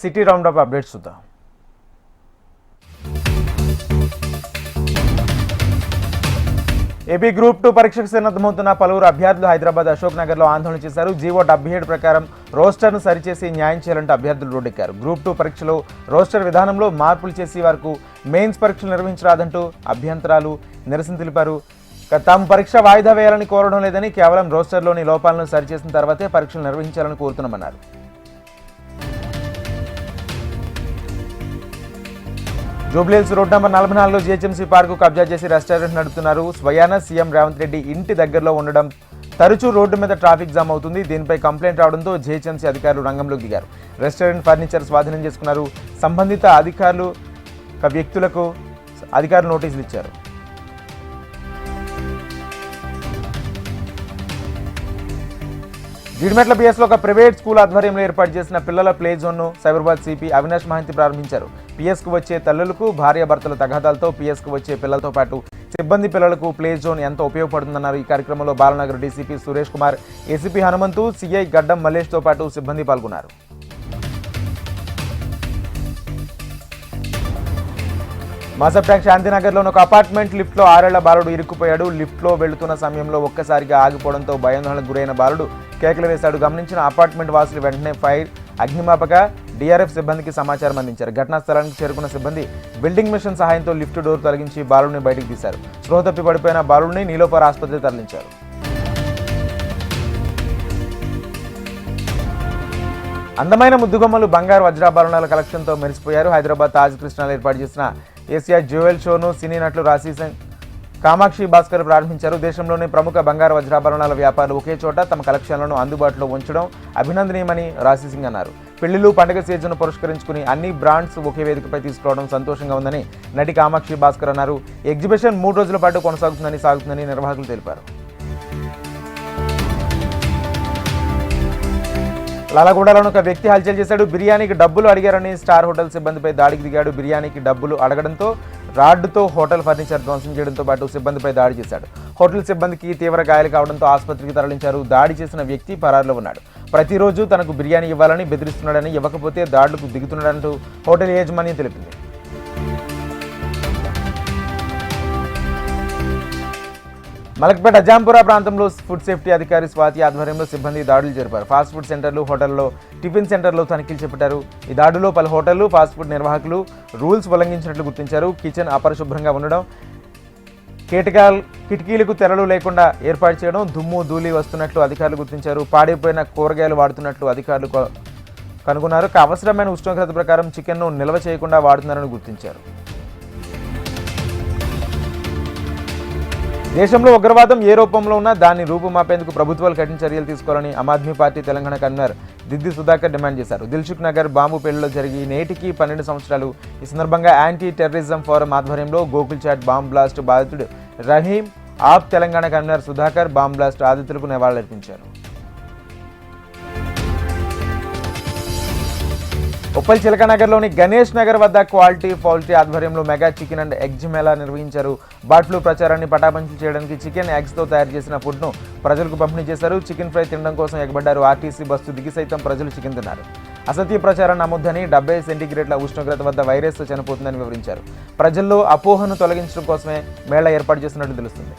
City round up updates చూద్దాం. AP group 2 పరీక్షకు సిద్ధమవుతున్న పలువురు అభ్యర్థులు హైదరాబాద్ అశోక్ నగర్లో ఆందోళన చేశారు. జీవో 77 ప్రకారం రోస్టర్ను సరిచేసి న్యాయం చేయాలంటూ అభ్యర్థులు రోడ్డెక్కారు. గ్రూప్ 2 పరీక్షలో రోస్టర్ విధానంలో మార్పులు చేసి వరకు మెయిన్స్ పరీక్షలు నిర్వహించరాదంటూ అభ్యంతరాలు నిరసన తెలిపారు. తాము పరీక్ష వాయిదా వేయాలని కోరడం లేదని, కేవలం రోస్టర్లోని లోపాలను సరిచేసిన తర్వాతే పరీక్షలు నిర్వహించాలని కోరుతున్నామన్నారు. జూబ్లీహిల్స్ రోడ్ నంబర్ 44లో జీహెచ్ఎంసీ పార్కు కబ్జా చేసి రెస్టారెంట్ నడుపుతున్నారు. స్వయాన సీఎం రేవంత్ రెడ్డి ఇంటి దగ్గరలో ఉండడం తరచూ రోడ్డు మీద ట్రాఫిక్ జామ్ అవుతుంది. దీనిపై కంప్లైంట్ రావడంతో జీహెచ్ఎంసీ అధికారులు రంగంలోకి దిగారు. రెస్టారెంట్ ఫర్నిచర్ స్వాధీనం చేసుకున్నారు. సంబంధిత వ్యక్తులకు అధికారులు నోటీసులు ఇచ్చారు. జీడిమెట్ల బిఎస్లో ఒక ప్రైవేట్ స్కూల్ ఆధ్వర్యంలో ఏర్పాటు చేసిన పిల్లల ప్లే జోన్ను సైబరాబాద్ సిపి అవినాష్ మహంతి ప్రారంభించారు. పిఎస్కు వచ్చే తల్లులకు భార్యాభర్తల తగాదాలతో పిఎస్కు వచ్చే పిల్లలతో పాటు సిబ్బంది పిల్లలకు ప్లే జోన్ ఎంతో ఉపయోగపడుతుందన్నారు. ఈ కార్యక్రమంలో Balanagar DCP Suresh Kumar, ACP Hanumanthu, CI గడ్డం మల్లేష్తో పాటు సిబ్బంది పాల్గొన్నారు. మాసబ్ ట్యాంక్ శాంతినగర్లోని ఒక అపార్ట్మెంట్ లిఫ్ట్లో 6 ఏళ్ల బాలుడు ఇరుక్కుపోయాడు. లిఫ్ట్లో వెళుతున్న సమయంలో ఒక్కసారిగా ఆగిపోవడంతో భయాందోళనకు గురైన బాలుడు కేకలు వేశాడు. గమనించిన అపార్ట్మెంట్ వాసులు వెంటనే ఫైర్, అగ్నిమాపక, డిఆర్ఎఫ్ సిబ్బందికి సమాచారం అందించారు. ఘటనా స్థలానికి చేరుకున్న సిబ్బంది వెల్డింగ్ మిషన్ సహాయంతో లిఫ్ట్ డోర్ తొలగించి బాలుడిని బయటికి తీశారు. స్పృహ తప్పి పడిపోయిన బాలుడిని నీలోఫర్ ఆసుపత్రికి తరలించారు. అందమైన ముద్దుగొమ్మలు బంగారు వజ్రాభరణాల కలెక్షన్తో మెరిసిపోయారు. హైదరాబాద్ తాజ్ కృష్ణాలో ఏర్పాటు చేసిన ఏసియా జ్యువెల్ షోను సినీ నటులు రాశీసింగ్, కామాక్షి భాస్కర్ ప్రారంభించారు. దేశంలోని ప్రముఖ బంగారు వజ్రాభరణాల వ్యాపారులు ఒకే చోట తమ కలెక్షన్లను అందుబాటులో ఉంచడం అభినందనీయమని రాశీసింగ్ అన్నారు. పెళ్లిళ్లు, పండుగ సీజన్ను పురస్కరించుకుని అన్ని బ్రాండ్స్ ఒకే వేదికపై తీసుకురావడం సంతోషంగా ఉందని నటి కామాక్షి భాస్కర్ అన్నారు. ఎగ్జిబిషన్ 3 రోజుల పాటు సాగుతుందని నిర్వాహకులు తెలిపారు. లాలగూడలోని ఒక వ్యక్తి హల్చల్ చేశాడు. బిర్యానీకి డబ్బులు అడిగారని స్టార్ హోటల్ సిబ్బందిపై దాడికి దిగాడు. బిర్యానీకి డబ్బులు అడగడంతో రాడ్డుతో హోటల్ ఫర్నిచర్ ధ్వంసం చేయడంతో పాటు సిబ్బందిపై దాడి చేశాడు. హోటల్ సిబ్బందికి తీవ్ర గాయాలు కావడంతో ఆసుపత్రికి తరలించారు. దాడి చేసిన వ్యక్తి పరారులో ఉన్నాడు. ప్రతిరోజు తనకు బిర్యానీ ఇవ్వాలని బెదిరిస్తున్నాడని, ఇవ్వకపోతే దాడులకు దిగుతున్నాడంటూ హోటల్ యాజమాన్యం తెలిపింది. మలక్పేట అజాంపురా ప్రాంతంలో ఫుడ్ సేఫ్టీ అధికారి స్వాతి ఆధ్వర్యంలో సిబ్బంది దాడులు జరిపారు. ఫాస్ట్ ఫుడ్ సెంటర్లు, హోటల్లో, టిఫిన్ సెంటర్లో తనిఖీలు చేపట్టారు. ఈ దాడుల్లో పలు హోటళ్లు, ఫాస్ట్ ఫుడ్ నిర్వాహకులు రూల్స్ ఉల్లంఘించినట్లు గుర్తించారు. కిచెన్ అపరిశుభ్రంగా ఉండడం, కిటికీలకు తెరలు లేకుండా ఏర్పాటు చేయడం, దుమ్ము ధూళి వస్తున్నట్లు అధికారులు గుర్తించారు. పాడైపోయిన కూరగాయలు వాడుతున్నట్లు అధికారులు కనుగొన్నారు. అవసరమైన ఉష్ణోగ్రత ప్రకారం చికెన్ను నిల్వ చేయకుండా వాడుతున్నారని గుర్తించారు. దేశంలో ఉగ్రవాదం ఏ రూపంలో ఉన్నా దాన్ని రూపుమాపేందుకు ప్రభుత్వాలు కఠిన చర్యలు తీసుకోవాలని ఆమ్ ఆద్మీ పార్టీ తెలంగాణ కన్వీనర్ దిద్ది సుధాకర్ డిమాండ్ చేశారు. దిల్సుఖ్ నగర్ బాంబు పేలులో జరిగి నేటికి 12 సంవత్సరాలు. ఈ సందర్భంగా యాంటీ టెర్రరిజం ఫోరం ఆధ్వర్యంలో గోకుల్ చాట్ బాంబ్ బ్లాస్ట్ బాధితుడు Rahim, AAP Telangana convenor Sudhakar bomb blast బాధితులకు నివాళులర్పించారు. ఉప్పల్ చిలకనగర్లోని గణేష్ నగర్ వద్ద క్వాలిటీ పౌల్ట్రీ ఆధ్వర్యంలో mega chicken and eggs mela నిర్వహించారు. బర్డ్ ఫ్లూ ప్రచారాన్ని పటాపంచలు చేయడానికి చికెన్, ఎగ్స్తో తయారు చేసిన ఫుడ్ను ప్రజలకు పంపిణీ చేశారు. చికెన్ ఫ్రై తినడం కోసం ఎగబడ్డారు. ఆర్టీసీ బస్సు దిగి సైతం ప్రజలు చికెన్ తిన్నారు. అసత్య ప్రచారం నమ్మొద్దని, 70 సెంటీగ్రేడ్ల ఉష్ణోగ్రత వద్ద వైరస్ చనిపోతుందని వివరించారు. ప్రజల్లో అపోహను తొలగించడం కోసమే మేళా ఏర్పాటు చేసినట్లు తెలుస్తుంది.